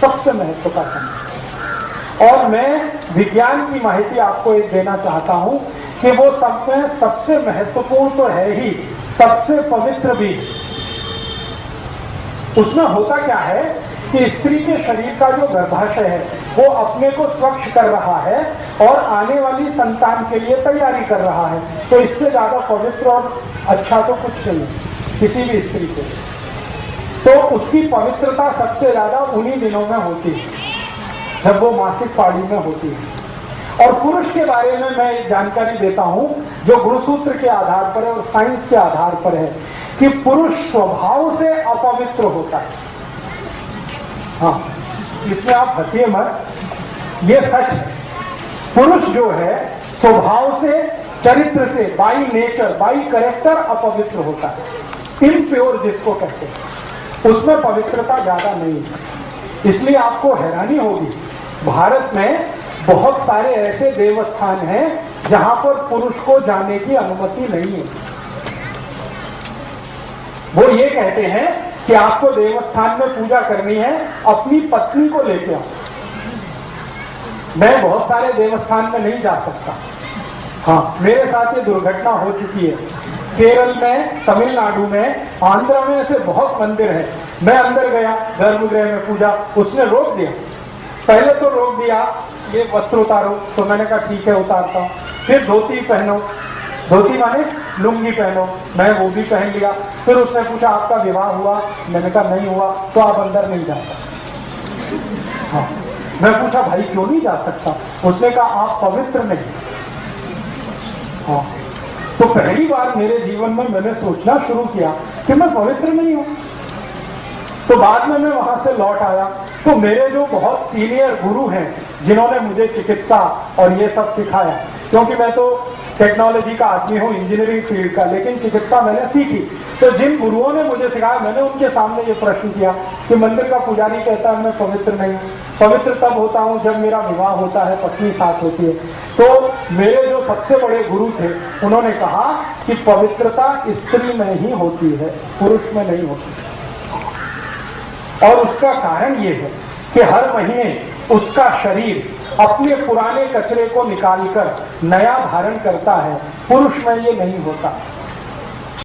सबसे महत्व का समय। और मैं विज्ञान की माहिती आपको एक देना चाहता हूं कि वो सबसे महत्वपूर्ण तो है ही, सबसे पवित्र भी। उसमें होता क्या है कि स्त्री के शरीर का जो गर्भाशय है वो अपने को स्वच्छ कर रहा है और आने वाली संतान के लिए तैयारी कर रहा है। तो इससे ज्यादा पवित्र और अच्छा तो कुछ नहीं किसी भी स्त्री के। तो उसकी पवित्रता सबसे ज्यादा उन्हीं दिनों में होती है जब वो मासिक पाली में होती है। और पुरुष के बारे में मैं एक जानकारी देता हूं जो गुणसूत्र के आधार पर है और साइंस के आधार पर है कि पुरुष स्वभाव से अपवित्र होता है। हाँ, इसमें आप हंसिए मत, ये सच है। पुरुष जो है स्वभाव से, चरित्र से, बाई नेचर, बाई कैरेक्टर अपवित्र होता है। इम्प्योर जिसको कहते हैं, उसमें पवित्रता ज्यादा नहीं है। इसलिए आपको हैरानी होगी, भारत में बहुत सारे ऐसे देवस्थान हैं जहां पर पुरुष को जाने की अनुमति नहीं है। वो ये कहते हैं कि आपको देवस्थान में पूजा करनी है, अपनी पत्नी को लेके आओ। मैं बहुत सारे देवस्थान में नहीं जा सकता। हाँ, मेरे साथ ये दुर्घटना हो चुकी है। केरल में, तमिलनाडु में, आंध्र में ऐसे बहुत मंदिर है। मैं अंदर गया गर्भगृह में पूजा, उसने रोक दिया। पहले तो रोक दिया ये वस्त्र उतारो, तो मैंने कहा ठीक है उतारता हूँ। फिर धोती पहनो, धोती माने लुंगी पहनो, मैं वो भी पहन लिया। फिर उसने पूछा आपका विवाह हुआ? मैंने कहा नहीं हुआ, तो आप अंदर नहीं जा सकते। हाँ, मैं पूछा भाई क्यों नहीं जा सकता? उसने कहा आप पवित्र नहीं। हाँ, तो पहली बार मेरे जीवन में मैंने सोचना शुरू किया कि मैं पवित्र नहीं हूं। तो बाद में मैं वहां से लौट आया तो मेरे जो बहुत सीनियर गुरु हैं जिन्होंने मुझे चिकित्सा और ये सब सिखाया, क्योंकि मैं तो टेक्नोलॉजी का आदमी हूँ, इंजीनियरिंग फील्ड का, लेकिन चिकित्सा मैंने सीखी। तो जिन गुरुओं ने मुझे सिखाया, मैंने उनके सामने ये प्रश्न किया कि मंदिर का पुजारी कहता है मैं पवित्र नहीं हूँ। पवित्र तब होता हूँ जब मेरा विवाह होता है, पत्नी साथ होती है। तो मेरे जो सबसे बड़े गुरु थे उन्होंने कहा कि पवित्रता स्त्री में ही होती है, पुरुष में नहीं होती। और उसका कारण ये है कि हर महीने उसका शरीर अपने पुराने कचरे को निकालकर नया धारण करता है। पुरुष में ये नहीं होता।